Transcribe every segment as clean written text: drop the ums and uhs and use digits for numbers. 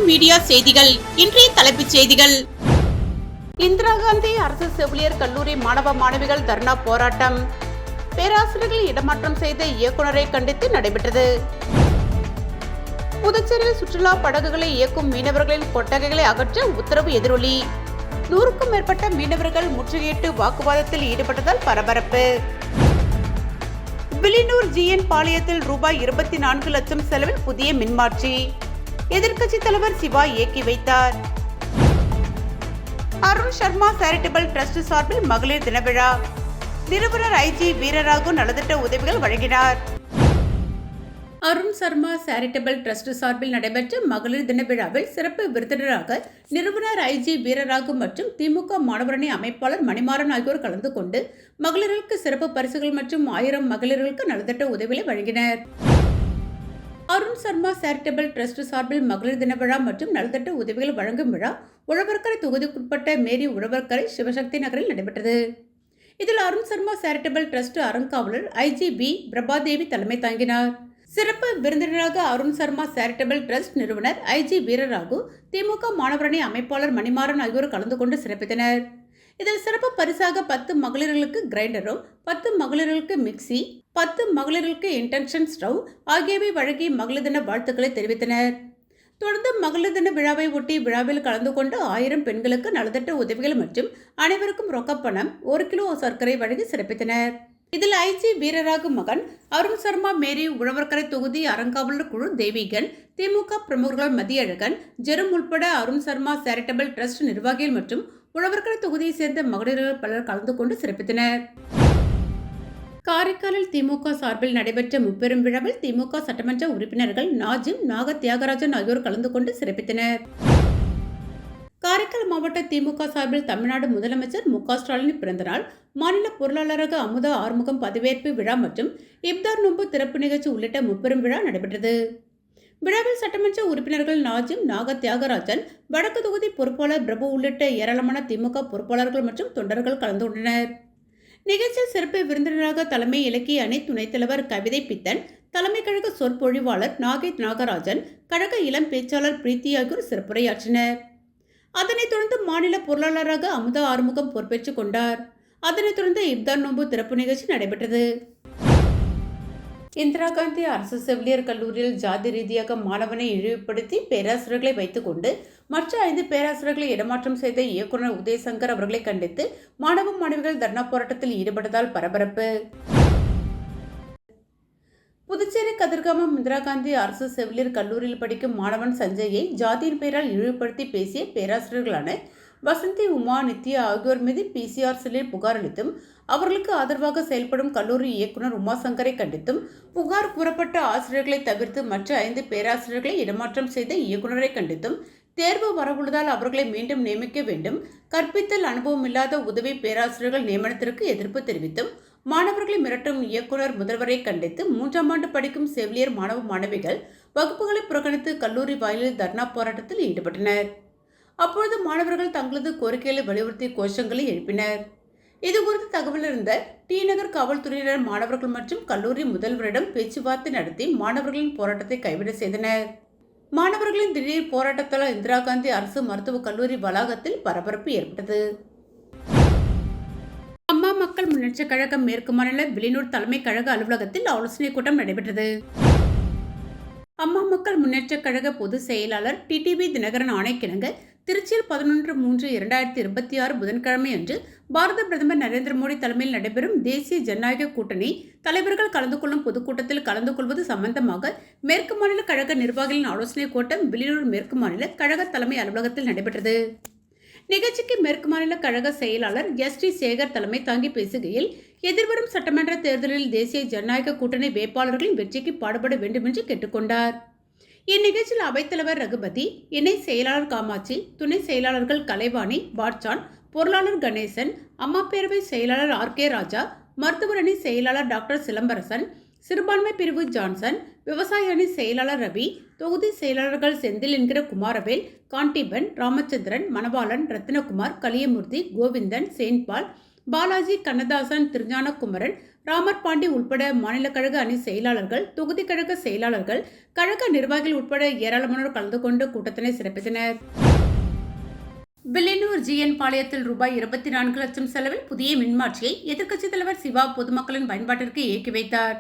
Media செய்திகள். இன்றைய தலைப்புச் செய்திகள். இந்திரா காந்தி அரசு செவிலியர் கல்லூரி மாணவ மாணவிகள் தர்ணா போராட்டம். பேராசிரியர்கள் இடமாற்றம் செய்த இயக்குநரை கண்டித்து நடைபெற்றது. புதுச்சேரியில் சுற்றுலா படகுகளை இயக்கும் மீனவர்களின் கொட்டகைகளை அகற்ற உத்தரவு எதிரொலி. 100க்கும் மேற்பட்ட மீனவர்கள் முற்றுகையிட்டு வாக்குவாதத்தில் ஈடுபட்டதால் பரபரப்பு. வில்லியனூர் ஜிஎன் பாளையத்தில் ரூபாய் 24 லட்சம் செலவில் புதிய மின்மாற்றி. எதிர்க்கட்சி தலைவர் சிவா இயக்கி வைத்தார். அருண் சர்மா சேரிட்டபிள் டிரஸ்ட் சார்பில் மகளிர் தின விழா. நிறுவனர் ஐஜி வீரராகு நலத்திட்ட உதவிகள் வழங்கினார். அருண் சர்மா சேரிட்டபிள் டிரஸ்ட் சார்பில் நடைபெற்ற மகளிர் தின விழாவில் சிறப்பு விருந்தினராக நிறுவனர் ஐஜி வீரராகு மற்றும் திமுக மாணவரணி அமைப்பாளர் மணிமாறன் ஆகியோர் கலந்து கொண்டு மகளிர்களுக்கு சிறப்பு பரிசுகள் மற்றும் 1000 மகளிர்களுக்கு நலத்திட்ட உதவிகளை வழங்கினர். அருண் சர்மா சேரிட்டபிள் டிரஸ்ட் சார்பில் மகளிர் தின விழா மற்றும் நலத்திட்ட உதவிகள் வழங்கும் விழா உழவர்கரை தொகுதிக்குட்பட்ட மேரி உழவர்கரை சிவசக்தி நகரில் நடைபெற்றது. இதில் அருண் சர்மா சேரிட்டபிள் டிரஸ்ட் அறங்காவலர் ஐஜி பி பிரபாதேவி தலைமை தாங்கினார். சிறப்பு விருந்தினராக அருண் சர்மா சேரிட்டபிள் டிரஸ்ட் நிறுவனர் ஐஜி வீரராகு, திமுக மாணவரணி அமைப்பாளர் மணிமாறன் ஆகியோர் கலந்து கொண்டு சிறப்பித்தனர். இதில் சிறப்பு பரிசாக 10 மகளிர்களுக்கு கிரைண்டரும், 10 மகளிர்களுக்கு மிக்சி, 10 மகளிர்களுக்கு இண்டக்ஷன் ஸ்டவ் ஆகியவை வழங்கி மகளிர் தின வாழ்த்துக்களை தெரிவித்தனர். தொடர்ந்து மகளிர் தின விழாவை ஒட்டி விழாவில் கலந்து கொண்டு 1000 பெண்களுக்கு நலத்திட்ட உதவிகள் மற்றும் அனைவருக்கும் ரொக்கப்பணம், 1 கிலோ சர்க்கரை வழங்கி சிறப்பித்தனர். இதில் ஐஜி வீரராகு மகன் அருண் சர்மா மேரி உழவர்கரை தொகுதி அறங்காவலர் குழு தேவிகன், திமுக பிரமுகர்கள் மதியழகன், ஜெரும் உள்பட அருண் சர்மா சேரிட்டபிள் டிரஸ்ட் நிர்வாகிகள் மற்றும் உழவர்கரை தொகுதியை சேர்ந்த மகளிர்கள் பலர் கலந்து கொண்டு சிறப்பித்தனர். காரைக்காலில் திமுக சார்பில் நடைபெற்ற முப்பெரும் விழாவில் திமுக சட்டமன்ற உறுப்பினர்கள் நாஜிம், நாக தியாகராஜன் ஆகியோர் கலந்து கொண்டு சிறப்பித்தனர். காரைக்கால் மாவட்ட திமுக சார்பில் தமிழ்நாடு முதலமைச்சர் மு.க. ஸ்டாலின் பிறந்தநாள், மாநில பொருளாளராக அமுதா ஆறுமுகம் பதவியேற்பு விழா மற்றும் இப்தார் நோன்பு திறப்பு நிகழ்ச்சி உள்ளிட்ட முப்பெரும் விழா நடைபெற்றது. விழாவில் சட்டமன்ற உறுப்பினர்கள் நாஜிம், நாக தியாகராஜன், வடக்கு தொகுதி பொறுப்பாளர் பிரபு உள்ளிட்ட ஏராளமான திமுக பொறுப்பாளர்கள் மற்றும் தொண்டர்கள் கலந்து கொண்டனர். நிகழ்ச்சியில் சிறப்பு விருந்தினராக தலைமை இலக்கிய அணி துணைத் தலைவர் கவிதை பித்தன், தலைமை கழக சொற்பொழிவாளர் நாகை நாகராஜன், கழக இளம் பேச்சாளர் பிரீத்தி ஆகியோர் சிறப்புரையாற்றினர். அதனைத் தொடர்ந்து மாநில பொருளாளராக அமுதா ஆறுமுகம் பொறுப்பேற்றுக் கொண்டார். அதனைத் தொடர்ந்து இப்தார் நோன்பு திறப்பு நிகழ்ச்சி நடைபெற்றது. இந்திரா காந்தி அரசு செவிலியர் கல்லூரியில் ஜாதி ரீதியாக மாணவனை இழிவுபடுத்தி பேராசிரியர்களை வைத்துக் கொண்டு மற்ற 5 பேராசிரியர்களை இடமாற்றம் செய்த இயக்குநர் உதயசங்கர் அவர்களை கண்டித்து மாணவ மாணவிகள் தர்ணா போராட்டத்தில் ஈடுபட்டதால் பரபரப்பு. புதுச்சேரி கதிர்காமம் இந்திரா காந்தி அரசு செவிலியர் கல்லூரியில் படிக்கும் மாணவன் சஞ்சயை ஜாதியின் பெயரால் இழிவுபடுத்தி பேசிய பேராசிரியர்களான வசந்தி, உமா, நித்யா ஆகியோர் மீது பிசிஆர் செல்லில் புகார் அளித்தும் அவர்களுக்கு ஆதரவாக செயல்படும் கல்லூரி இயக்குநர் உமாசங்கரை கண்டித்தும் புகார் கூறப்பட்ட ஆசிரியர்களை தவிர்த்து மற்ற 5 பேராசிரியர்களை இடமாற்றம் செய்த இயக்குநரை கண்டித்தும் தேர்வு வரவுள்ளதால் அவர்களை மீண்டும் நியமிக்க வேண்டும், கற்பித்தல் அனுபவம் இல்லாத உதவி பேராசிரியர்கள் நியமனத்திற்கு எதிர்ப்பு தெரிவித்தும் மாணவர்களை மிரட்டும் இயக்குநர் முதல்வரை கண்டித்து 3ஆம் ஆண்டு படிக்கும் செவிலியர் மாணவ மாணவிகள் வகுப்புகளை புறக்கணித்து கல்லூரி வாயிலில் தர்ணா போராட்டத்தில் ஈடுபட்டனர். அப்பொழுது மாணவர்கள் தங்களது கோரிக்கைகளை வலியுறுத்தி கோஷங்களை எழுப்பினர். இதுகுறித்து தகவல் இருந்த டி நகர் காவல்துறையினர் மாணவர்கள் மற்றும் கல்லூரி முதல்வரிடம் பேச்சுவார்த்தை நடத்தி மாணவர்களின் போராட்டத்தை கைவிட செய்தனர். மாணவர்களின் திடீர் போராட்டத்தால் இந்திரா காந்தி அரசு மருத்துவக் கல்லூரி வளாகத்தில் பரபரப்பு ஏற்பட்டது. அம்மா மக்கள் முன்னேற்ற கழகம் மேற்கு மாநில வில்லியனூர் தலைமை கழக அலுவலகத்தில் ஆலோசனை கூட்டம் நடைபெற்றது. அம்மா மக்கள் முன்னேற்ற கழக பொதுச் செயலாளர் டிடிவி தினகரன் ஆணைக்கிணங்க திருச்சியில் 11/3/2026 புதன்கிழமை அன்று பாரத பிரதமர் நரேந்திர மோடி தலைமையில் நடைபெறும் தேசிய ஜனநாயக கூட்டணி தலைவர்கள் கலந்து கொள்ளும் பொதுக்கூட்டத்தில் கலந்து கொள்வது சம்பந்தமாக மேற்கு மாநில கழக நிர்வாகிகளின் ஆலோசனை கூட்டம் வில்லியனூர் மேற்கு மாநில கழக தலைமை அலுவலகத்தில் நடைபெற்றது. நிகழ்ச்சிக்கு மேற்கு மாநில கழக செயலாளர் எஸ்.டி. சேகர் தலைமை தாங்கி பேசுகையில், எதிர்வரும் சட்டமன்ற தேர்தலில் தேசிய ஜனநாயக கூட்டணி வேட்பாளர்களின் வெற்றிக்கு பாடுபட வேண்டும் என்று கேட்டுக்கொண்டார். இந்நிகழ்ச்சியில் அவைத்தலைவர் ரகுபதி, இணை செயலாளர் காமாட்சி, துணை செயலாளர்கள் கலைவாணி, பாட்சான், பொருளாளர் கணேசன், அம்மா பேரவை செயலாளர் ஆர்.கே. ராஜா, மருத்துவர் அணி செயலாளர் டாக்டர் சிலம்பரசன், சிறுபான்மை பிரிவு ஜான்சன், விவசாய அணி செயலாளர் ரவி, தொகுதி செயலாளர்கள் செந்தில் என்கிற குமாரவேல், காண்டிபன், ராமச்சந்திரன், மணவாளன், ரத்தினகுமார், கலியமூர்த்தி, கோவிந்தன், சேன்பால், பாலாஜி, கண்ணதாசன், திருஞானகுமரன், ராமர் பாண்டி உட்பட மாநில கழக அணி செயலாளர்கள், தொகுதி கழக செயலாளர்கள், கழக நிர்வாகிகள் உட்பட ஏராளமானோர் கலந்து கொண்டு கூட்டத்தினை சிறப்பித்தனர். வில்லியனூர் ஜிஎன் பாளையத்தில் ரூபாய் 24 லட்சம் செலவில் புதிய மின்மாற்றியை எதிர்க்கட்சித் தலைவர் சிவா பொதுமக்களின் பயன்பாட்டிற்கு இயக்கி வைத்தார்.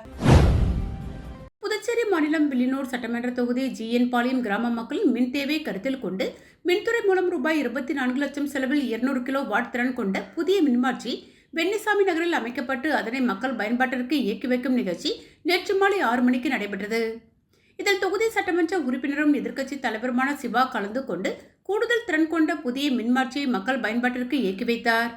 புதுச்சேரி மாநிலம் வில்லியனூர் சட்டமன்ற தொகுதி ஜிஎன் பாளையம் கிராம மக்களின் மின் தேவையை கருத்தில் கொண்டு மின்துறை மூலம் ரூபாய் 24 லட்சம் செலவில் 200 கிலோ வாட் திறன் கொண்ட புதிய மின்மாற்றி வெண்ணிசாமி நகரில் அமைக்கப்பட்டு அதனை மக்கள் பயன்பாட்டிற்கு இயக்கி வைக்கும் நிகழ்ச்சி நேற்று மாலை 6 மணிக்கு நடைபெற்றது. இதில் தொகுதி சட்டமன்ற உறுப்பினரும் எதிர்க்கட்சி தலைவருமான சிவா கலந்து கொண்டு கூடுதல் திறன் கொண்ட புதிய மின்மாற்றியை மக்கள் பயன்பாட்டிற்கு இயக்கி வைத்தார்.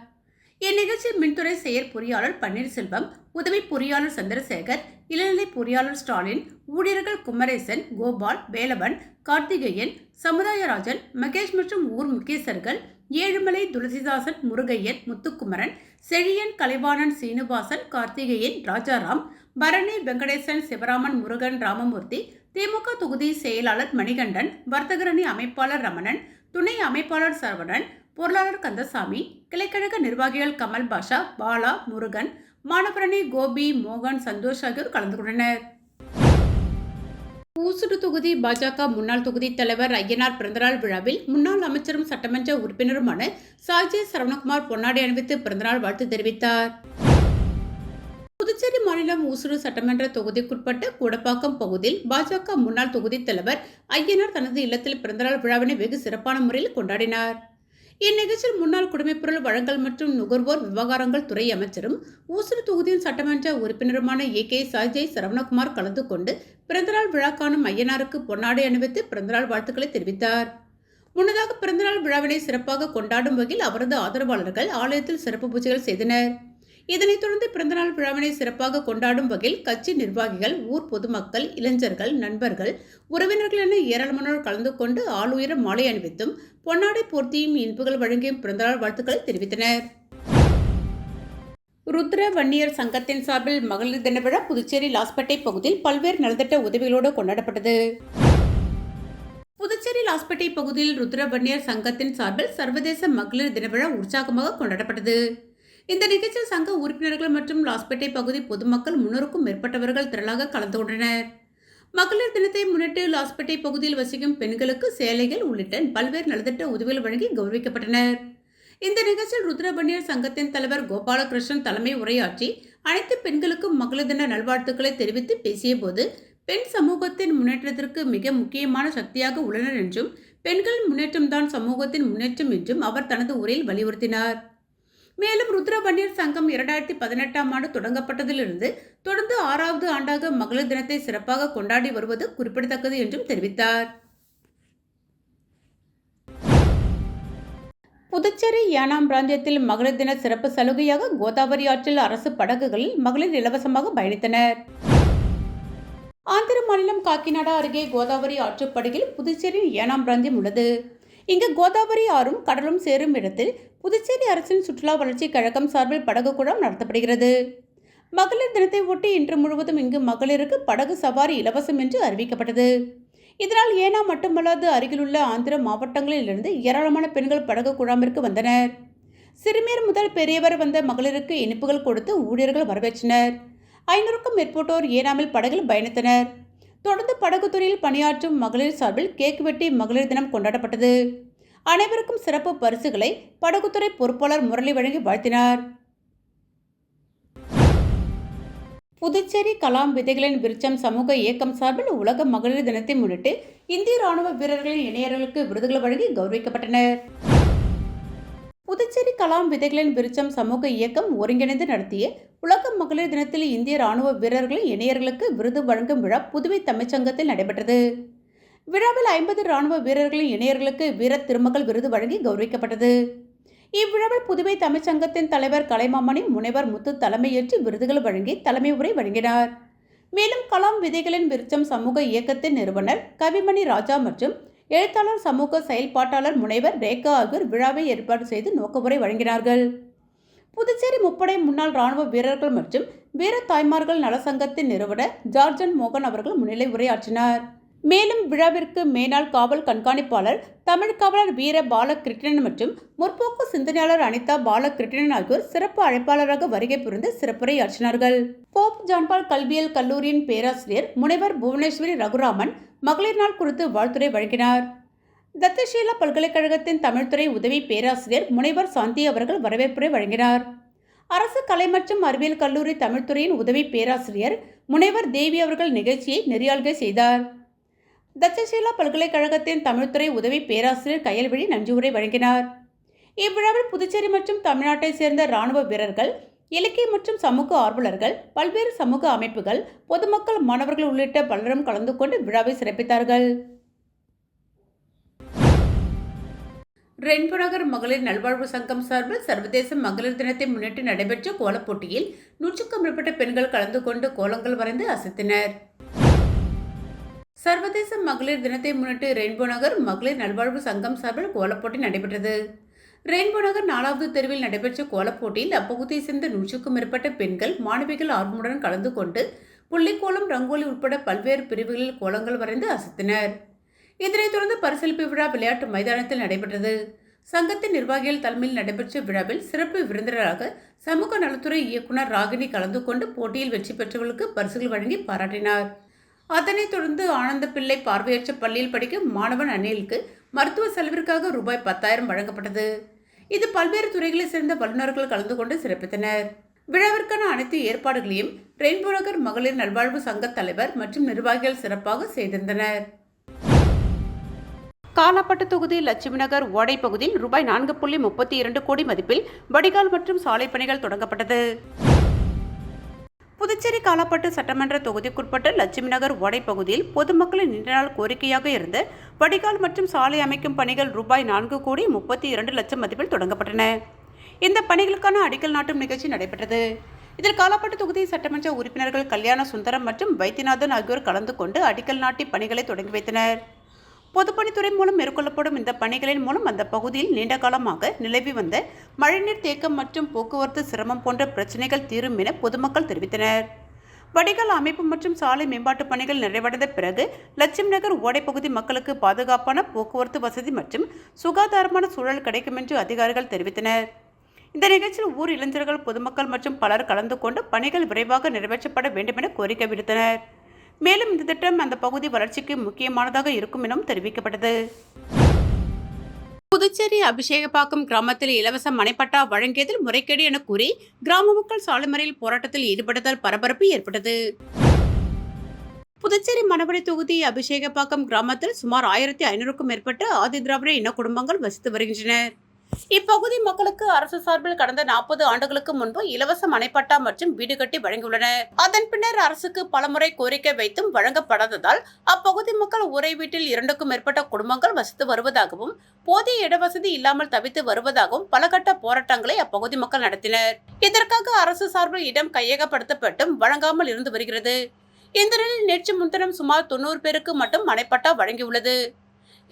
இந்நிகழ்ச்சியில் மின்துறை செயற் பொறியாளர் பன்னீர்செல்வம், உதவி பொறியாளர் சந்திரசேகர், இளநிலை பொறியாளர் ஸ்டாலின், ஊழியர்கள் குமரேசன், கோபால், வேலவன், கார்த்திகேயன், சமுதாயராஜன், மகேஷ் மற்றும் ஊர் முக்கியஸ்தர்கள் ஏழுமலை, துளசிதாசன், முருகையன், முத்துக்குமரன், செழியன், கலைவாணன், சீனிவாசன், கார்த்திகேயன், ராஜாராம், பரணி, வெங்கடேசன், சிவராமன், முருகன், ராமமூர்த்தி, திமுக தொகுதி செயலாளர் மணிகண்டன், வர்த்தகரணி அமைப்பாளர் ரமணன், துணை அமைப்பாளர் சரவணன், பொருளாளர் கந்தசாமி, கிளைக்கழக நிர்வாகிகள் கமல் பாஷா, பாலா, முருகன், மானபரணி, கோபி, மோகன், சந்தோஷ் ஆகியோர் கலந்து கொண்டனர். ஊசுடு தொகுதி பாஜக முன்னாள் தொகுதி தலைவர் ஐயனார் பிறந்தநாள் விழாவில் முன்னாள் அமைச்சரும் சட்டமன்ற உறுப்பினருமான சாஜே சரவணகுமார் பொன்னாடை அணிவித்து பிறந்தநாள் வாழ்த்து தெரிவித்தார். புதுச்சேரி மாநிலம் ஊசுடு சட்டமன்ற தொகுதிக்குட்பட்ட கூடப்பாக்கம் பகுதியில் பாஜக முன்னாள் தொகுதி தலைவர் ஐயனார் தனது இல்லத்தில் பிறந்தநாள் விழாவினை வெகு சிறப்பான முறையில் கொண்டாடினார். இந்நிகழ்ச்சியில் முன்னாள் குடிமைப்பொருள் வழங்கல் மற்றும் நுகர்வோர் விவகாரங்கள் துறை அமைச்சரும் ஊசுடு தொகுதியின் சட்டமன்ற உறுப்பினருமான ஏ சாஜய் சரவணகுமார் கலந்து கொண்டு பிறந்தநாள் விழா காணும் ஐயனாருக்கு பொன்னாடை அணிவித்து பிறந்தநாள் வாழ்த்துக்களை தெரிவித்தார். முன்னதாக பிறந்தநாள் விழாவினை சிறப்பாக கொண்டாடும் வகையில் அவரது ஆதரவாளர்கள் ஆலயத்தில் சிறப்பு பூஜைகள் செய்தனர். இதனைத் தொடர்ந்து பிறந்தநாள் விழாவினை சிறப்பாக கொண்டாடும் வகையில் கட்சி நிர்வாகிகள், ஊர் பொதுமக்கள், இளைஞர்கள், நண்பர்கள், உறவினர்கள் என ஏராளமானோர் கலந்து கொண்டு ஆளுயர மாலை அணிவித்தும் பொன்னாடை போர்த்தியும் இனிப்புகள் வழங்கியும் பிறந்தநாள் வாழ்த்துக்களை தெரிவித்தனர். ருத்ர வன்னியர் சங்கத்தின் சார்பில் மகளிர் தின விழா புதுச்சேரி லாஸ்பேட்டை பகுதியில் பல்வேறு நலத்திட்ட உதவிகளோடு கொண்டாடப்பட்டது. புதுச்சேரி லாஸ்பேட்டை பகுதியில் ருத்ர வன்னியர் சங்கத்தின் சார்பில் சர்வதேச மகளிர் தின விழா உற்சாகமாக கொண்டாடப்பட்டது. இந்த நிகழ்ச்சியில் சங்க உறுப்பினர்கள் மற்றும் லாஸ்பேட்டை பகுதி பொதுமக்கள் 300க்கும் மேற்பட்டவர்கள் திரளாக கலந்து கொண்டனர். மகளிர் தினத்தை முன்னிட்டு லாஸ்பேட்டை பகுதியில் வசிக்கும் பெண்களுக்கு சேலைகள் உள்ளிட்ட பல்வேறு நலத்திட்ட உதவிகள் வழங்கி கௌரவிக்கப்பட்டனர். இந்த நிகழ்ச்சியில் ருத்ரபன்னியர் சங்கத்தின் தலைவர் கோபாலகிருஷ்ணன் தலைமை உரையாற்றி அனைத்து பெண்களுக்கும் மகளிர் தின நல்வாழ்த்துக்களை தெரிவித்து பேசிய போது பெண் சமூகத்தின் முன்னேற்றத்திற்கு மிக முக்கியமான சக்தியாக உள்ளனர் என்றும் பெண்களின் முன்னேற்றம்தான் சமூகத்தின் முன்னேற்றம் என்றும் அவர் தனது உரையில் வலியுறுத்தினார். மேலும் ருத்ரவன்னியர் சங்கம் 2018ஆம் ஆண்டு தொடங்கப்பட்டதிலிருந்து தொடர்ந்து 6வது ஆண்டாக மகளிர் தினத்தை சிறப்பாக கொண்டாடி வருவது குறிப்பிடத்தக்கது என்றும் தெரிவித்தார். புதுச்சேரி ஏனாம் பிராந்தியத்தில் மகளிர் தின சிறப்பு சலுகையாக கோதாவரி ஆற்றில் அரசு படகுகளில் மகளிர் இலவசமாக பயணித்தனர். ஆந்திர மாநிலம் காக்கிநாடா அருகே கோதாவரி ஆற்றுப்படுகையில் புதுச்சேரியின் ஏனாம் பிராந்தியம் உள்ளது. இங்கு கோதாவரி ஆறும் கடலும் சேரும் இடத்தில் புதுச்சேரி அரசின் சுற்றுலா வளர்ச்சி கழகம் சார்பில் படகு குழாம் நடத்தப்படுகிறது. மகளிர் தினத்தை ஒட்டி இன்று முழுவதும் இங்கு மகளிருக்கு படகு சவாரி இலவசம் என்று அறிவிக்கப்பட்டது. இதனால் ஏனாம் மட்டுமல்லாது அருகிலுள்ள ஆந்திர மாவட்டங்களிலிருந்து ஏராளமான பெண்கள் படகு குழாமிற்கு வந்தனர். சிறுமியர் முதல் பெரியவர் வந்த மகளிருக்கு இனிப்புகள் கொடுத்து ஊழியர்கள் வரவேற்றனர். 500க்கும் மேற்பட்டோர் ஏனாமில் படகில் பயணித்தனர். தொடர்ந்து படகுத்துறையில் பணியாற்றும் மகளிர் சார்பில் கேக் வெட்டி மகளிர் தினம் கொண்டாடப்பட்டது. அனைவருக்கும் சிறப்பு பரிசுகளை படகுத்துறை பொறுப்பாளர் முரளி வழங்கி வாழ்த்தினார். புதுச்சேரி கலாம் விதைகளின் விருச்சம் சமூக இயக்கம் சார்பில் உலக மகளிர் தினத்தை முன்னிட்டு இந்திய ராணுவ வீரர்களின் இணையர்களுக்கு விருதுகள் வழங்கி கௌரவிக்கப்பட்டனர். புதுச்சேரி கலாம் விதைகளின் விருச்சம் சமூக இயக்கம் ஒருங்கிணைந்து நடத்திய உலக மகளிர் தினத்தில் இந்திய ராணுவ வீரர்களின் இணையர்களுக்கு விருது வழங்கும் விழா புதுவை தமிழ்ச்சங்கத்தில் நடைபெற்றது. விழாவில் 50 ராணுவ வீரர்களின் இணையர்களுக்கு வீர திருமகள் விருது வழங்கி கௌரவிக்கப்பட்டது. இவ்விழாவில் புதுவை தமிழ்ச்சங்கத்தின் தலைவர் கலைமாமணி முனைவர் முத்து தலைமையேற்று விருதுகள் வழங்கி தலைமை உரை வழங்கினார். மேலும் கலாம் விதைகளின் விருச்சம் சமூக இயக்கத்தின் நிறுவனர் கவிமணி ராஜா மற்றும் எழுத்தாளர் சமூக செயல்பாட்டாளர் முனைவர் ரேகா ஆகியோர் விழாவை ஏற்பாடு செய்து நோக்க உரை வழங்கினார்கள். புதுச்சேரி முப்படை முன்னாள் ராணுவ வீரர்கள் மற்றும் வீர தாய்மார்கள் நலசங்கத்தின் நிறுவனர் ஜார்ஜன் மோகன் அவர்கள் முன்னிலை உரையாற்றினார். மேலும் விழாவிற்கு மேனாள் காவல் கண்காணிப்பாளர் தமிழ் காவலர் வீர பாலகிருஷ்ணன் மற்றும் முற்போக்கு சிந்தனையாளர் அனிதா பாலகிருஷ்ணன் ஆகியோர் சிறப்பு அழைப்பாளராக வருகை புரிந்து சிறப்புரையாற்றினார்கள். போப் ஜான்பால் கல்வியியல் கல்லூரியின் பேராசிரியர் முனைவர் புவனேஸ்வரி ரகுராமன் மகளிர் நாள் குறித்து வாழ்த்துரை வழங்கினார். தத்தசீலா பல்கலைக்கழகத்தின் தமிழ்துறை உதவி பேராசிரியர் முனைவர் சாந்தி அவர்கள் வரவேற்புரை வழங்கினார். அரசு கலை மற்றும் அறிவியல் கல்லூரி தமிழ்துறையின் உதவி பேராசிரியர் முனைவர் தேவி அவர்கள் நிகழ்ச்சியை நெறியாள்கை செய்தார். தட்சசீலா பல்கலைக்கழகத்தின் தமிழ்துறை உதவி பேராசிரியர் கயல்விழி நன்றியுரை வழங்கினார். இவ்விழாவில் புதுச்சேரி மற்றும் தமிழ்நாட்டை சேர்ந்த இராணுவ வீரர்கள், இலக்கிய மற்றும் சமூக ஆர்வலர்கள், பல்வேறு சமூக அமைப்புகள், பொதுமக்கள், மாணவர்கள் உள்ளிட்ட பலரும் கலந்து கொண்டு விழாவை சிறப்பித்தார்கள். ரெயின்போ நகர் மகளிர் நல்வாழ்வு சங்கம் சார்பில் சர்வதேச மகளிர் தினத்தை முன்னிட்டு நடைபெற்ற கோலப் போட்டியில் 100க்கும் மேற்பட்ட பெண்கள் கலந்து கொண்டு கோலங்கள் வரைந்து அசத்தினர். சர்வதேச மகளிர் தினத்தை முன்னிட்டு ரெயின்போ நகர் மகளிர் நல்வாழ்வு சங்கம் சார்பில் கோலப் போட்டி நடைபெற்றது. ரெயின்போ நகர் 4வது தெருவில் நடைபெற்ற கோலப் போட்டியில் அப்பகுதியை சேர்ந்த 100க்கும் மேற்பட்ட பெண்கள், மாணவிகள் ஆர்வமுடன் கலந்து கொண்டு புள்ளிக்கோலம், ரங்கோலி உட்பட பல்வேறு பிரிவுகளில் கோலங்கள் வரைந்து அசத்தினர். இதனைத் தொடர்ந்து பரிசளிப்பு விழா விளையாட்டு மைதானத்தில் நடைபெற்றது. சங்கத்தின் நிர்வாகிகள் தலைமையில் நடைபெற்ற விழாவில் சிறப்பு விருந்தினராக சமூக நலத்துறை இயக்குனர் ராகினி கலந்து கொண்டு போட்டியில் வெற்றி பெற்றவர்களுக்கு பரிசுகள் வழங்கி பாராட்டினார். அதனைத் தொடர்ந்து ஆனந்த பிள்ளை பார்வையற்ற பள்ளியில் படிக்கும் மாணவன் அனிலுக்கு மருத்துவ செலவிற்காக ரூபாய் 10,000 வழங்கப்பட்டது. இது பல்வேறு துறைகளைச் சேர்ந்த வல்லுநர்கள் கலந்து கொண்டு சிறப்பித்தனர். விழாவிற்கான அனைத்து ஏற்பாடுகளையும் ரெயின்போ நகர் மகளிர் நல்வாழ்வு சங்க தலைவர் மற்றும் நிர்வாகிகள் சிறப்பாக செய்திருந்தனர். காலாப்பட்டு தொகுதி லட்சுமி நகர் ஓடை பகுதியில் ரூபாய் 4.32 கோடி மதிப்பில் வடிகால் மற்றும் சாலை பணிகள் தொடங்கப்பட்டது. புதுச்சேரி காலாப்பட்டு சட்டமன்ற தொகுதிக்குட்பட்ட லட்சுமி நகர் ஓடை பகுதியில் பொதுமக்களின் நீண்ட நாள் கோரிக்கையாக இருந்த வடிகால் மற்றும் சாலை அமைக்கும் பணிகள் ரூபாய் 4.32 மதிப்பில் தொடங்கப்பட்டன. இந்த பணிகளுக்கான அடிக்கல் நாட்டும் நிகழ்ச்சி நடைபெற்றது. இதில் காலாப்பட்டு தொகுதி சட்டமன்ற உறுப்பினர்கள் கல்யாண சுந்தரம் மற்றும் வைத்தியநாதன் ஆகியோர் கலந்து கொண்டு அடிக்கல் நாட்டி பணிகளை தொடங்கி வைத்தனர். பொதுப்பணித்துறை மூலம் மேற்கொள்ளப்படும் இந்த பணிகளின் மூலம் அந்த பகுதியில் நீண்ட காலமாக நிலவி வந்த மழைநீர் தேக்கம் மற்றும் போக்குவரத்து சிரமம் போன்ற பிரச்சனைகள் தீரும் என பொதுமக்கள் தெரிவித்தனர். வடிகால் அமைப்பு மற்றும் சாலை மேம்பாட்டு பணிகள் நிறைவடைந்த பிறகு லட்சுமி நகர் ஓடை பகுதி மக்களுக்கு பாதுகாப்பான போக்குவரத்து வசதி மற்றும் சுகாதாரமான சூழல் கிடைக்கும் என்று அதிகாரிகள் தெரிவித்தனர். இந்த நிகழ்ச்சியில் ஊர் இளைஞர்கள், பொதுமக்கள் மற்றும் பலர் கலந்து கொண்டு பணிகள் விரைவாக நிறைவேற்றப்பட வேண்டும் என கோரிக்கை விடுத்தனர். மேலும் இந்த திட்டம் அந்த பகுதி வளர்ச்சிக்கு முக்கியமானதாக இருக்கும் எனவும் தெரிவிக்கப்பட்டது. புதுச்சேரி அபிஷேகப்பாக்கம் கிராமத்தில் இலவச மனைப்பட்டா வழங்கியதில் முறைகேடு என கூறி கிராம மக்கள் சாலை மறியல் போராட்டத்தில் ஈடுபட்டதால் பரபரப்பு ஏற்பட்டது. புதுச்சேரி மணவடி தொகுதி அபிஷேகப்பாக்கம் கிராமத்தில் சுமார் 1500க்கும் மேற்பட்ட ஆதி திராவிட இன குடும்பங்கள் வசித்து வருகின்றனர். இப்பகுதி மக்களுக்கு அரசு சார்பில் கடந்த 40 ஆண்டுகளுக்கு முன்பு இலவச மனைப்பட்டா மற்றும் வீடு கட்டி வழங்கியுள்ளனர். அதன் பின்னர் அரசுக்கு பலமுறை கோரிக்கை வைத்தும் வழங்கப்படாததால் அப்பகுதி மக்கள் ஒரே வீட்டில் 2க்கும் மேற்பட்ட குடும்பங்கள் வசித்து வருவதாகவும், போதிய இடவசதி இல்லாமல் தவித்து வருவதாகவும் பல கட்ட போராட்டங்களை அப்பகுதி மக்கள் நடத்தினர். இதற்காக அரசு சார்பில் இடம் கையகப்படுத்தப்பட்டும் வழங்காமல் இருந்து வருகிறது. இந்த நிலையில் நேற்று முன்தினம் சுமார் 90 பேருக்கு மட்டும் மனைப்பட்டா வழங்கியுள்ளது.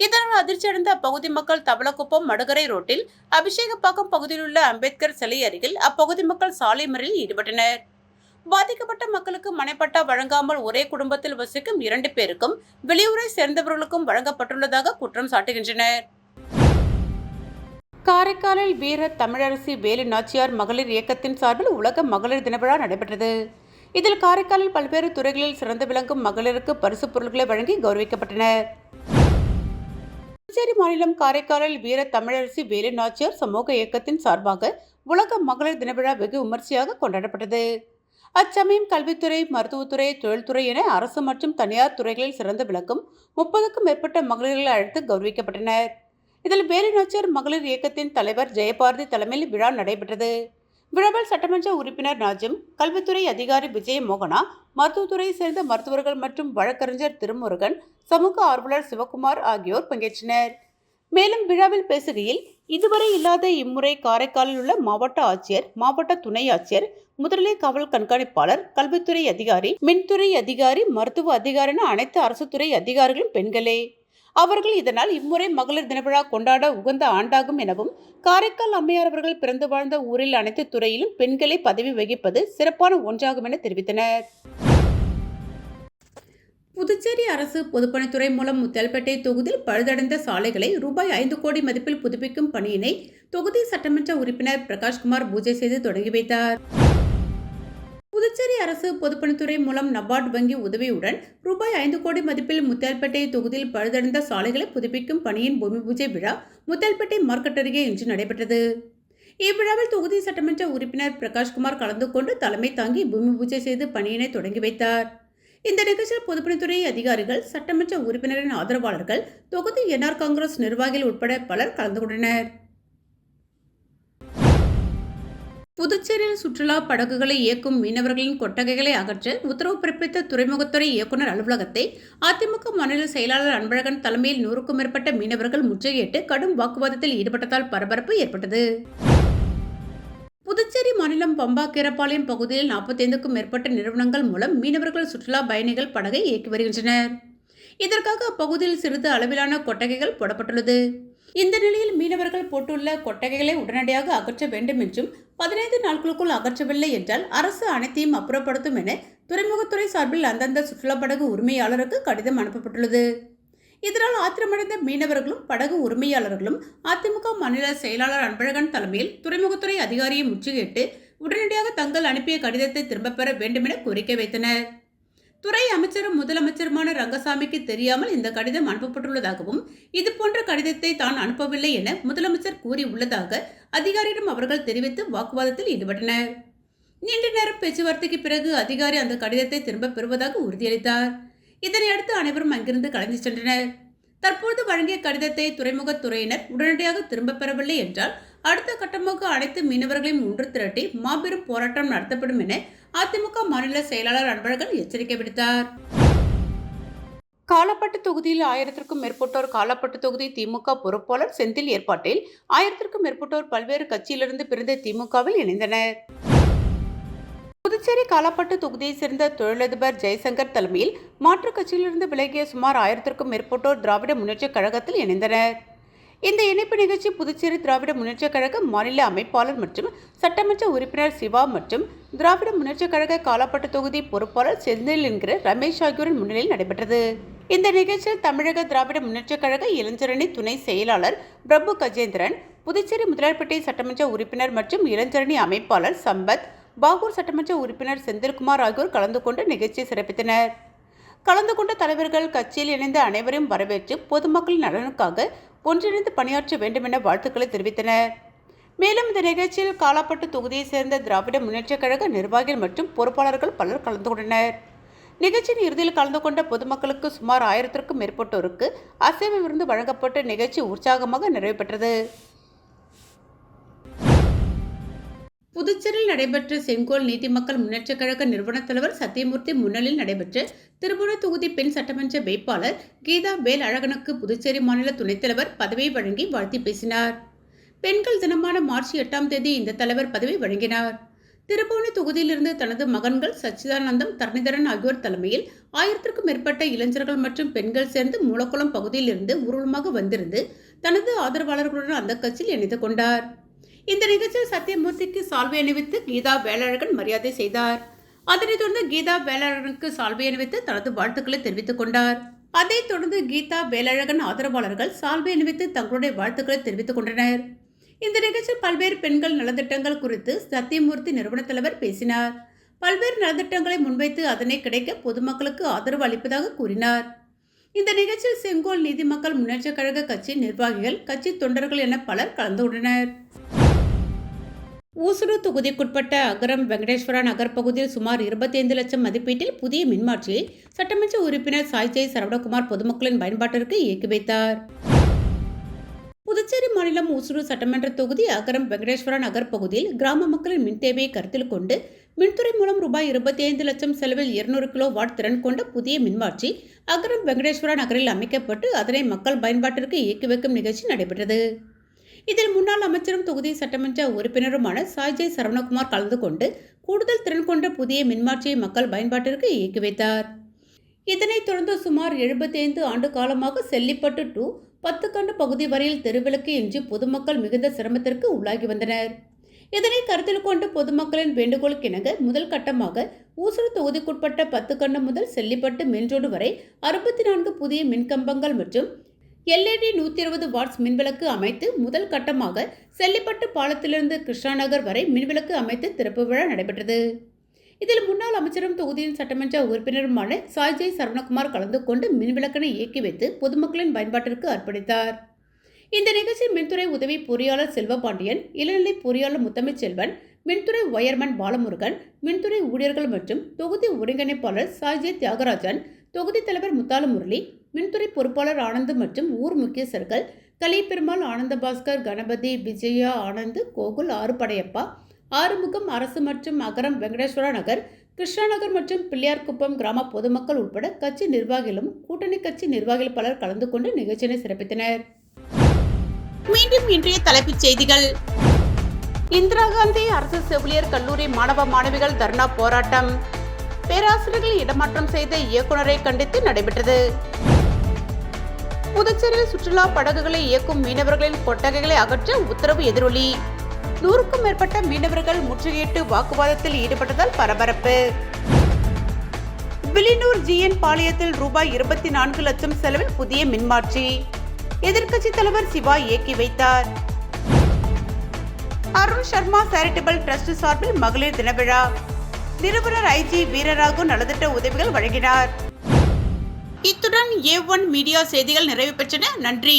இதனால் அதிர்ச்சியடைந்த அப்பகுதி மக்கள் தவளக்குப்பம் மடுகரை ரோட்டில் அபிஷேகப்பாக்கம் பகுதியில் உள்ள அம்பேத்கர் சிலை அருகில் அப்பகுதி மக்கள் சாலை மறியலில் ஈடுபட்டனர். பாதிக்கப்பட்ட மக்களுக்கு மனைப்பட்டா வழங்காமல் ஒரே குடும்பத்தில் வசிக்கும் 2 பேருக்கும் வெளியூரை சேர்ந்தவர்களுக்கும் வழங்கப்பட்டுள்ளதாக குற்றம் சாட்டுகின்றனர். காரைக்காலில் வீர தமிழரசி வேலு நாச்சியார் மகளிர் இயக்கத்தின் சார்பில் உலக மகளிர் தின விழா நடைபெற்றது. இதில் காரைக்காலில் பல்வேறு துறைகளில் சிறந்து விளங்கும் மகளிருக்கு பரிசு பொருட்களை வழங்கி கௌரவிக்கப்பட்டனர். புதுச்சேரி மாநிலம் காரைக்காலில் வீர தமிழரசி வேலு நாச்சியார் சமூக இயக்கத்தின் சார்பாக உலக மகளிர் தின விழா வெகு விமர்சையாக கொண்டாடப்பட்டது. அச்சமயம் கல்வித்துறை, மருத்துவத்துறை, தொழில்துறை என அரசு மற்றும் தனியார் துறைகளில் சிறந்து விளக்கும் 30க்கும் மேற்பட்ட மகளிர்களை அழைத்து கௌரவிக்கப்பட்டனர். இதில் வேலு நாச்சியார் மகளிர் இயக்கத்தின் தலைவர் ஜெயபாரதி தலைமையில் விழா நடைபெற்றது. விழாவில் சட்டமன்ற உறுப்பினர் நாஜிம், கல்வித்துறை அதிகாரி விஜய மோகனா, மருத்துவத்துறையை சேர்ந்த மருத்துவர்கள் மற்றும் வழக்கறிஞர் திருமுருகன், சமூக ஆர்வலர் சிவகுமார் ஆகியோர் பங்கேற்றனர். மேலும் விழாவில் பேசுகையில், இதுவரை இல்லாத இம்முறை காரைக்காலில் உள்ள மாவட்ட ஆட்சியர், மாவட்ட துணை ஆட்சியர், முதல்நிலை காவல் கண்காணிப்பாளர், கல்வித்துறை அதிகாரி, மின்துறை அதிகாரி, மருத்துவ அதிகாரி என அனைத்து அரசு துறை அதிகாரிகளும் பெண்களே. அவர்கள் இதனால் இம்முறை மகளிர் தின விழா கொண்டாட உகந்த ஆண்டாகும் எனவும், காரைக்கால் அம்மையார் அவர்கள் பிறந்து வாழ்ந்த ஊரில் அனைத்து துறையிலும் பெண்களை பதவி வகிப்பது சிறப்பான ஒன்றாகும் என தெரிவித்தனர். புதுச்சேரி அரசு பொதுப்பணித்துறை மூலம் முத்தியால்பேட்டை தொகுதியில் பழுதடைந்த சாலைகளை ரூபாய் 5 கோடி மதிப்பில் புதுப்பிக்கும் பணியினை தொகுதி சட்டமன்ற உறுப்பினர் பிரகாஷ்குமார் பூஜை செய்து தொடங்கி வைத்தார். புதுச்சேரி அரசு பொதுப்பணித்துறை மூலம் நபார்டு வங்கி உதவியுடன் ரூபாய் 5 கோடி மதிப்பில் முத்தியால்பேட்டை தொகுதியில் பழுதடைந்த சாலைகளை புதுப்பிக்கும் பணியின் பூமி பூஜை விழா முத்தியால்பேட்டை மார்க்கெட் அருகே இன்று நடைபெற்றது. இவ்விழாவில் தொகுதி சட்டமன்ற உறுப்பினர் பிரகாஷ்குமார் கலந்து கொண்டு தலைமை தாங்கி பூமி பூஜை செய்து பணியினை தொடங்கி வைத்தார். இந்த நிகழ்ச்சியில் பொதுப்பணித்துறை அதிகாரிகள், சட்டமன்ற உறுப்பினரின் ஆதரவாளர்கள், தொகுதி என்ஆர் காங்கிரஸ் நிர்வாகிகள் உட்பட பலர் கலந்து கொண்டனர். புதுச்சேரியில் சுற்றுலா படகுகளை இயக்கும் மீனவர்களின் கொட்டகைகளை அகற்ற உத்தரவு பிறப்பித்த துறைமுகத்துறை இயக்குநர் அலுவலகத்தை அதிமுக மாநில செயலாளர் அன்பழகன் தலைமையில் 100க்கும் மேற்பட்ட மீனவர்கள் முற்றுகையிட்டு கடும் வாக்குவாதத்தில் ஈடுபட்டதால் பரபரப்பு ஏற்பட்டது. புதுச்சேரி மாநிலம் பம்பா கீரப்பாளையம் பகுதியில் 45க்கும் மேற்பட்ட நிறுவனங்கள் மூலம் மீனவர்கள் சுற்றுலா பயணிகள் படகை இயக்கி வருகின்றனர். இதற்காக அப்பகுதியில் சிறிது அளவிலான கொட்டகைகள் போடப்பட்டுள்ளது. இந்த நிலையில் மீனவர்கள் போட்டுள்ள கொட்டகைகளை உடனடியாக அகற்ற வேண்டும் என்றும் 15 நாட்களுக்குள் அகற்றவில்லை என்றால் அரசு அனைத்தையும் அப்புறப்படுத்தும் என துறைமுகத்துறை சார்பில் அந்தந்த சுற்றுலா படகு உரிமையாளருக்கு கடிதம் அனுப்பப்பட்டுள்ளது. இதனால் ஆத்திரமடைந்த மீனவர்களும் படகு உரிமையாளர்களும் அதிமுக மாநில செயலாளர் அன்பழகன் தலைமையில் துறைமுகத்துறை அதிகாரியை முற்றுகையிட்டு உடனடியாக தங்கள் அனுப்பிய கடிதத்தை திரும்பப் பெற வேண்டும் என கோரிக்கை வைத்தனர். துறை அமைச்சரும் முதலமைச்சருமான ரங்கசாமிக்கு தெரியாமல் இந்த கடிதம் அனுப்பப்பட்டுள்ளதாகவும் இதுபோன்ற கடிதத்தை தான் அனுப்பவில்லை என முதலமைச்சர் கூறியுள்ளதாக அதிகாரியிடம் அவர்கள் தெரிவித்து வாக்குவாதத்தில் ஈடுபட்டனர். நீண்ட நேரம் பேச்சுவார்த்தைக்கு பிறகு அதிகாரி அந்த கடிதத்தை திரும்பப் பெறுவதாக உறுதியளித்தார். இதனையடுத்து அனைவரும் அங்கிருந்து கலைந்து சென்றனர். தற்போது வழங்கிய கடிதத்தை துறைமுகத்துறையினர் உடனடியாக திரும்பப் பெறவில்லை என்றால் அடுத்த கட்டமாக அனைத்து மீனவர்களையும் ஒன்று திரட்டி மாபெரும் போராட்டம் நடத்தப்படும் என அதிமுக மாநில செயலாளர் அன்பழகன் எச்சரிக்கை விடுத்தார். காலாப்பட்டு தொகுதியில் 1000க்கும் மேற்பட்டோர் காலாப்பட்டு தொகுதி திமுக பொறுப்பாளர் செந்தில் ஏற்பாட்டில் 1000க்கும் மேற்பட்டோர் பல்வேறு கட்சியிலிருந்து பிரிந்த திமுகவில் இணைந்தனர். புதுச்சேரி காலாப்பட்டு தொகுதியைச் சேர்ந்த தொழிலதிபர் ஜெய்சங்கர் தலைமையில் மாற்றுக் கட்சியிலிருந்து விலகிய சுமார் 1000க்கும் மேற்பட்டோர் திராவிட முன்னேற்றக் கழகத்தில் இணைந்தனர். இந்த இணைப்பு நிகழ்ச்சி புதுச்சேரி திராவிட முன்னேற்றக் கழக மாநில அமைப்பாளர் மற்றும் சட்டமன்ற உறுப்பினர் சிவா மற்றும் திராவிட முன்னேற்றக் கழக காலாப்பட்டு தொகுதி பொறுப்பாளர் செந்தில் என்கிற ரமேஷ் ஆகியோரின் முன்னிலையில் நடைபெற்றது. இந்த நிகழ்ச்சியில் தமிழக திராவிட முன்னேற்றக் கழக இளைஞரணி துணை செயலாளர் பிரபு கஜேந்திரன், புதுச்சேரி முதலாளிப்பேட்டை சட்டமன்ற உறுப்பினர் மற்றும் இளைஞரணி அமைப்பாளர் சம்பத், பாகூர் சட்டமன்ற உறுப்பினர் செந்தில்குமார் ஆகியோர் கலந்து கொண்டு நிகழ்ச்சியை சிறப்பித்தனர். கலந்து கொண்ட தலைவர்கள் கட்சியில் இணைந்த அனைவரையும் வரவேற்று பொதுமக்களின் நலனுக்காக ஒன்றிணைந்து பணியாற்ற வேண்டும் என வாழ்த்துக்களை தெரிவித்தனர். மேலும் இந்த நிகழ்ச்சியில் காலாப்பட்டு தொகுதியைச் சேர்ந்த திராவிட முன்னேற்றக் கழக நிர்வாகிகள் மற்றும் பொறுப்பாளர்கள் பலர் கலந்து கொண்டனர். நிகழ்ச்சியின் இறுதியில் கலந்து கொண்ட பொதுமக்களுக்கு சுமார் 1000க்கும் மேற்பட்டோருக்கு அசைவ விருந்து வழங்கப்பட்டு நிகழ்ச்சி உற்சாகமாக நிறைவு பெற்றது. புதுச்சேரியில் நடைபெற்ற செங்கோல் நீதி மக்கள் முன்னேற்றக் கழக நிறுவன தலைவர் சத்தியமூர்த்தி முன்னிலையில் நடைபெற்ற திருப்புவன தொகுதி பெண் சட்டமன்ற வேட்பாளர் கீதா வேல் அழகனுக்கு புதுச்சேரி மாநில துணைத் தலைவர் பதவியை வழங்கி வாழ்த்தி பேசினார். பெண்கள் தினமான மார்ச் 8ஆம் தேதி இந்த தலைவர் பதவி வழங்கினார். திருப்புவன தொகுதியிலிருந்து தனது மகன்கள் சச்சிதானந்தம், தரணிதரன் ஆகியோர் தலைமையில் 1000க்கும் மேற்பட்ட இளைஞர்கள் மற்றும் பெண்கள் சேர்ந்து மூலக்குளம் பகுதியில் இருந்து ஊர்வலமாக வந்திருந்து தனது ஆதரவாளர்களுடன் அந்த கட்சியில் இணைந்து கொண்டார். இந்த நிகழ்ச்சியில் சத்தியமூர்த்திக்கு சால்வை அணிவித்து கீதா வேலழகன் மரியாதை செய்தார். அதனைத் தொடர்ந்து கீதா வேலழகனுக்கு சால்வை அணிவித்து தனது வாழ்த்துக்களை தெரிவித்துக் கொண்டார். அதைத் தொடர்ந்து கீதா வேலழகன் ஆதரவாளர்கள் சால்வை அணிவித்து தங்களுடைய வாழ்த்துக்களை தெரிவித்துக் கொண்டனர். இந்த நிகழ்ச்சியில் பல்வேறு பெண்கள் நலத்திட்டங்கள் குறித்து சத்தியமூர்த்தி நிறுவன தலைவர் பேசினார். பல்வேறு நலத்திட்டங்களை முன்வைத்து அதனை கிடைக்க பொதுமக்களுக்கு ஆதரவு அளிப்பதாக கூறினார். இந்த நிகழ்ச்சியில் செங்கோல் நீதி மக்கள் முன்னேற்றக் கழக கட்சி நிர்வாகிகள், கட்சி தொண்டர்கள் என பலர் கலந்து கொண்டனர். ஊசுடு தொகுதிக்குட்பட்ட அகரம் வெங்கடேஸ்வரா நகர் பகுதியில் சுமார் 25 லட்சம் மதிப்பீட்டில் புதிய மின்மாற்றியை சட்டமன்ற உறுப்பினர் சாய்ஜெய் சரவணகுமார் பொதுமக்களின் பயன்பாட்டிற்கு இயக்கி வைத்தார். புதுச்சேரி மாநிலம் ஊசுடு சட்டமன்ற தொகுதி அகரம் வெங்கடேஸ்வரா நகர் பகுதியில் கிராம மக்களின் மின் தேவையை கருத்தில் கொண்டு மின்துறை மூலம் ரூபாய் 25 லட்சம் செலவில் 200 கிலோ வாட் திறன் கொண்ட புதிய மின்மாற்றி அகரம் வெங்கடேஸ்வரா நகரில் அமைக்கப்பட்டு அதனை மக்கள் பயன்பாட்டிற்கு இயக்கி வைக்கும் நிகழ்ச்சி நடைபெற்றது. இதில் முன்னாள் அமைச்சரும் தொகுதி சட்டமன்ற உறுப்பினருமான சாய்ஜெய் சரவணகுமார் கலந்து கொண்டு கூடுதல் திறன் கொண்ட புதிய மின்மாற்றியை மக்கள் பயன்பாட்டிற்கு இயக்கி வைத்தார். இதனைத் தொடர்ந்து சுமார் 75 ஆண்டு காலமாக செல்லிப்பட்டு டு 10 கண்டு பகுதி வரையில் தெருவிளக்கு இன்றி பொதுமக்கள் மிகுந்த சிரமத்திற்கு உள்ளாகி வந்தனர். இதனை கருத்தில் கொண்டு பொதுமக்களின் வேண்டுகோளுக்கிணங்க முதல் கட்டமாக ஊசூர் தொகுதிக்குட்பட்ட 10 கண்டு முதல் செல்லிப்பட்டு மென்ரோடு வரை 64 புதிய மின்கம்பங்கள் மற்றும் LED 120 வாட்ஸ் மின்விளக்கு அமைத்து முதல் கட்டமாக செல்லிப்பட்டு பாலத்திலிருந்து கிருஷ்ணா நகர் வரை மின்விளக்கு அமைத்து திறப்பு விழா நடைபெற்றது. இதில் முன்னாள் அமைச்சரும் தொகுதியின் சட்டமன்ற உறுப்பினருமான சாய்ஜய் சரவணகுமார் கலந்து கொண்டு மின்விளக்கினை இயக்கி வைத்து பொதுமக்களின் பயன்பாட்டிற்கு அர்ப்பணித்தார். இந்த நிகழ்ச்சி மின்துறை உதவி பொறியாளர் செல்வபாண்டியன், இளநிலை பொறியாளர் முத்தமிழ்ச்செல்வன், மின்துறை ஒயர்மேன் பாலமுருகன், மின்துறை ஊழியர்கள் மற்றும் தொகுதி ஒருங்கிணைப்பாளர் சாய்ஜய் தியாகராஜன், தொகுதி தலைவர் முத்தாலமுரளி, மின்துறை பொறுப்பாளர் ஆனந்த் மற்றும் ஊர் முக்கியஸ்தர்கள் கலிப்பெருமாள், ஆனந்தபாஸ்கர், கணபதி, விஜயா, ஆனந்த், கோகுல், ஆறுபடையப்பா, ஆறுமுகம், அரசு மற்றும் அகரம், வெங்கடேஸ்வரா நகர், கிருஷ்ணா நகர் மற்றும் பிள்ளையார்குப்பம் கிராம பொதுமக்கள் உட்பட கட்சி நிர்வாகிகளும் கூட்டணி கட்சி நிர்வாகிகள் பலர் கலந்து கொண்டு நிகழ்ச்சியினை சிறப்பித்தனர். மீண்டும் இன்றைய தலைப்புச் செய்திகள். இந்திரா காந்தி அரசு செவிலியர் கல்லூரி மாணவ மாணவிகள் தர்ணா போராட்டம். பேராசிரியர்கள் இடமாற்றம் செய்த இயக்குநரை கண்டித்து நடைபெற்றது. புதுச்சேரியில் சுற்றுலா படகுகளை இயக்கும் மீனவர்களின் கொட்டகைகளை அகற்ற உத்தரவு எதிரொலி. 100க்கும் மேற்பட்ட மீனவர்கள் முற்றுகையிட்டு வாக்குவாதத்தில் ஈடுபட்டதால் பரபரப்பு. வில்லியனூர் GN பாளையத்தில் ரூபாய் 24 லட்சம் செலவில் புதிய மின்மாற்றி எதிர்க்கட்சி தலைவர் சிவா இயக்கி வைத்தார். அருண் சர்மா சேரிட்டபிள் டிரஸ்ட் சார்பில் மகளிர் தின விழா. நிறுவனர் IG வீரராகு நலத்திட்ட உதவிகள் வழங்கினார். இத்துடன் A1 மீடியா செய்திகள் நிறைவு பெற்றன. நன்றி.